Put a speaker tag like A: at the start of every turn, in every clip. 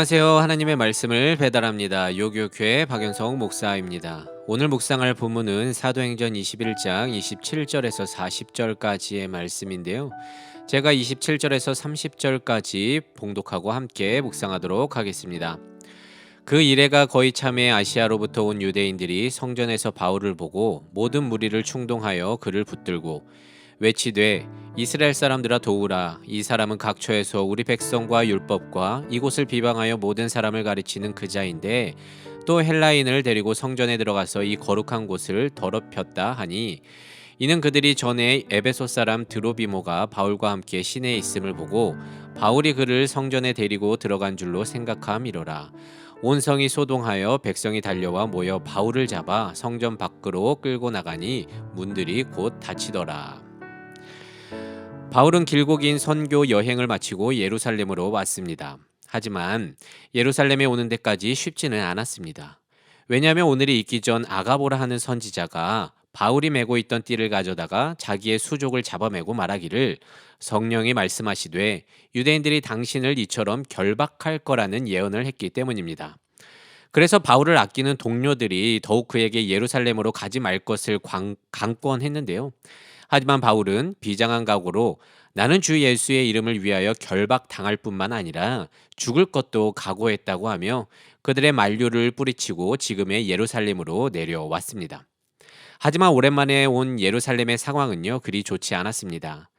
A: 안녕하세요. 하나님의 말씀을 배달합니다. 요교회 박연성 목사입니다. 오늘 묵상할 본문은 사도행전 21장 27절에서 40절까지의 말씀인데요. 제가 27절에서 30절까지 봉독하고 함께 묵상하도록 하겠습니다. 그 이래가 거의 참에 아시아로부터 온 유대인들이 성전에서 바울을 보고 모든 무리를 충동하여 그를 붙들고 외치되 이스라엘 사람들아 도우라. 이 사람은 각처에서 우리 백성과 율법과 이곳을 비방하여 모든 사람을 가르치는 그자인데 또 헬라인을 데리고 성전에 들어가서 이 거룩한 곳을 더럽혔다 하니, 이는 그들이 전에 에베소 사람 드로비모가 바울과 함께 시내에 있음을 보고 바울이 그를 성전에 데리고 들어간 줄로 생각함이로라. 온 성이 소동하여 백성이 달려와 모여 바울을 잡아 성전 밖으로 끌고 나가니 문들이 곧 닫히더라. 바울은 길고 긴 선교 여행을 마치고 예루살렘으로 왔습니다. 하지만 예루살렘에 오는 데까지 쉽지는 않았습니다. 왜냐하면 오늘이 있기 전 아가보라 하는 선지자가 바울이 메고 있던 띠를 가져다가 자기의 수족을 잡아매고 말하기를, 성령이 말씀하시되 유대인들이 당신을 이처럼 결박할 거라는 예언을 했기 때문입니다. 그래서 바울을 아끼는 동료들이 더욱 그에게 예루살렘으로 가지 말 것을 강권했는데요. 하지만 바울은 비장한 각오로 나는 주 예수의 이름을 위하여 결박당할 뿐만 아니라 죽을 것도 각오했다고 하며 그들의 만류를 뿌리치고 지금의 예루살렘으로 내려왔습니다. 하지만 오랜만에 온 예루살렘의 상황은요, 그리 좋지 않았습니다.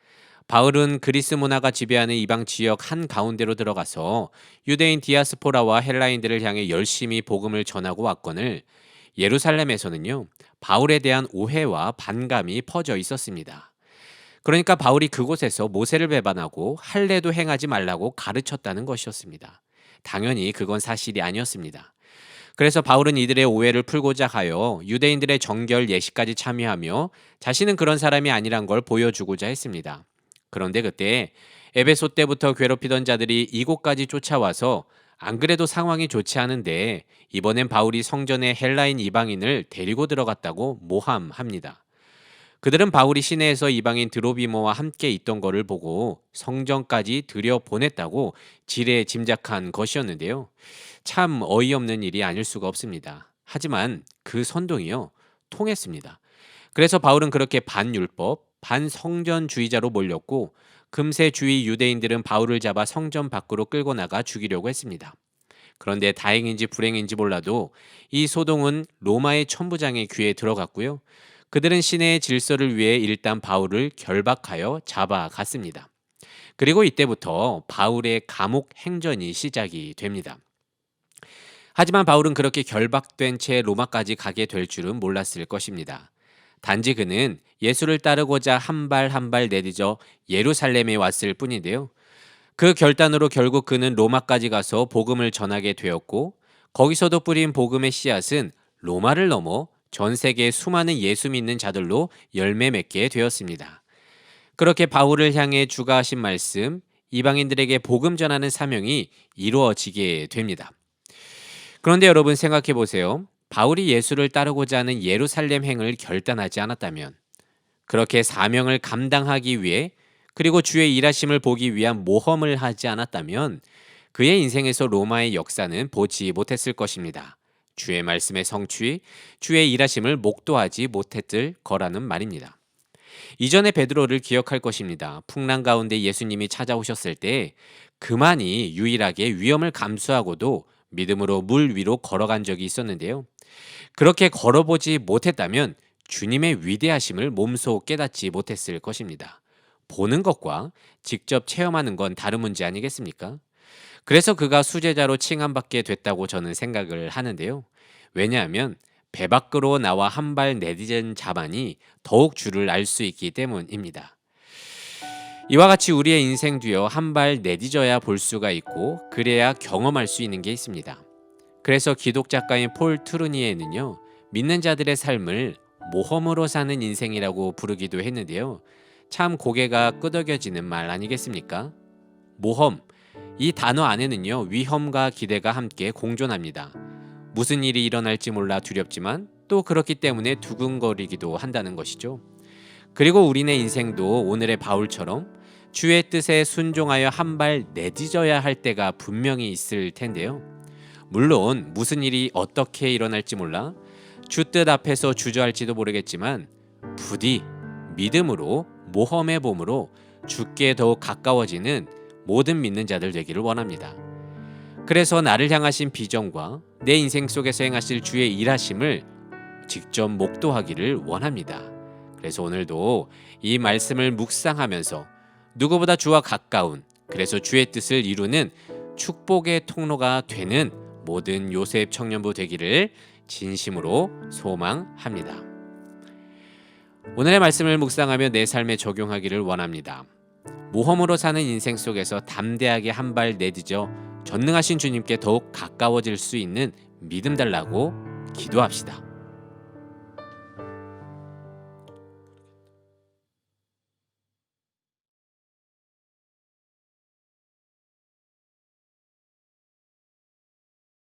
A: 바울은 그리스 문화가 지배하는 이방 지역 한 가운데로 들어가서 유대인 디아스포라와 헬라인들을 향해 열심히 복음을 전하고 왔거늘 예루살렘에서는요, 바울에 대한 오해와 반감이 퍼져 있었습니다. 그러니까 바울이 그곳에서 모세를 배반하고 할례도 행하지 말라고 가르쳤다는 것이었습니다. 당연히 그건 사실이 아니었습니다. 그래서 바울은 이들의 오해를 풀고자 하여 유대인들의 정결 예식까지 참여하며 자신은 그런 사람이 아니란 걸 보여주고자 했습니다. 그런데 그때 에베소 때부터 괴롭히던 자들이 이곳까지 쫓아와서 안 그래도 상황이 좋지 않은데 이번엔 바울이 성전에 헬라인 이방인을 데리고 들어갔다고 모함합니다. 그들은 바울이 시내에서 이방인 드로비모와 함께 있던 것을 보고 성전까지 들여보냈다고 지레 짐작한 것이었는데요. 참 어이없는 일이 아닐 수가 없습니다. 하지만 그 선동이요, 통했습니다. 그래서 바울은 그렇게 반율법, 반성전주의자로 몰렸고 금세 주위 유대인들은 바울을 잡아 성전 밖으로 끌고 나가 죽이려고 했습니다. 그런데 다행인지 불행인지 몰라도 이 소동은 로마의 천부장의 귀에 들어갔고요. 그들은 시내의 질서를 위해 일단 바울을 결박하여 잡아갔습니다. 그리고 이때부터 바울의 감옥 행전이 시작이 됩니다. 하지만 바울은 그렇게 결박된 채 로마까지 가게 될 줄은 몰랐을 것입니다. 단지 그는 예수를 따르고자 한 발 한 발 내딛어 예루살렘에 왔을 뿐인데요. 그 결단으로 결국 그는 로마까지 가서 복음을 전하게 되었고, 거기서도 뿌린 복음의 씨앗은 로마를 넘어 전 세계의 수많은 예수 믿는 자들로 열매 맺게 되었습니다. 그렇게 바울을 향해 주가 하신 말씀, 이방인들에게 복음 전하는 사명이 이루어지게 됩니다. 그런데 여러분 생각해 보세요. 바울이 예수를 따르고자 하는 예루살렘 행을 결단하지 않았다면, 그렇게 사명을 감당하기 위해 그리고 주의 일하심을 보기 위한 모험을 하지 않았다면 그의 인생에서 로마의 역사는 보지 못했을 것입니다. 주의 말씀의 성취, 주의 일하심을 목도하지 못했을 거라는 말입니다. 이전에 베드로를 기억할 것입니다. 풍랑 가운데 예수님이 찾아오셨을 때 그만이 유일하게 위험을 감수하고도 믿음으로 물 위로 걸어간 적이 있었는데요. 그렇게 걸어보지 못했다면 주님의 위대하심을 몸소 깨닫지 못했을 것입니다. 보는 것과 직접 체험하는 건 다른 문제 아니겠습니까? 그래서 그가 수제자로 칭함받게 됐다고 저는 생각을 하는데요. 왜냐하면 배 밖으로 나와 한 발 내딛은 자만이 더욱 주를 알 수 있기 때문입니다. 이와 같이 우리의 인생 뒤어 한 발 내딛어야 볼 수가 있고 그래야 경험할 수 있는 게 있습니다. 그래서 기독 작가인 폴 트루니에는요, 믿는 자들의 삶을 모험으로 사는 인생이라고 부르기도 했는데요. 참 고개가 끄덕여지는 말 아니겠습니까? 모험, 이 단어 안에는요, 위험과 기대가 함께 공존합니다. 무슨 일이 일어날지 몰라 두렵지만 또 그렇기 때문에 두근거리기도 한다는 것이죠. 그리고 우리네 인생도 오늘의 바울처럼 주의 뜻에 순종하여 한 발 내딛어야 할 때가 분명히 있을 텐데요. 물론 무슨 일이 어떻게 일어날지 몰라 주 뜻 앞에서 주저할지도 모르겠지만 부디 믿음으로 모험의 봄으로 주께 더욱 가까워지는 모든 믿는 자들 되기를 원합니다. 그래서 나를 향하신 비전과 내 인생 속에서 행하실 주의 일하심을 직접 목도하기를 원합니다. 그래서 오늘도 이 말씀을 묵상하면서 누구보다 주와 가까운, 그래서 주의 뜻을 이루는 축복의 통로가 되는 모든 요셉 청년부 되기를 진심으로 소망합니다. 오늘의 말씀을 묵상하며 내 삶에 적용하기를 원합니다. 모험으로 사는 인생 속에서 담대하게 한 발 내딛어 전능하신 주님께 더욱 가까워질 수 있는 믿음 달라고 기도합시다.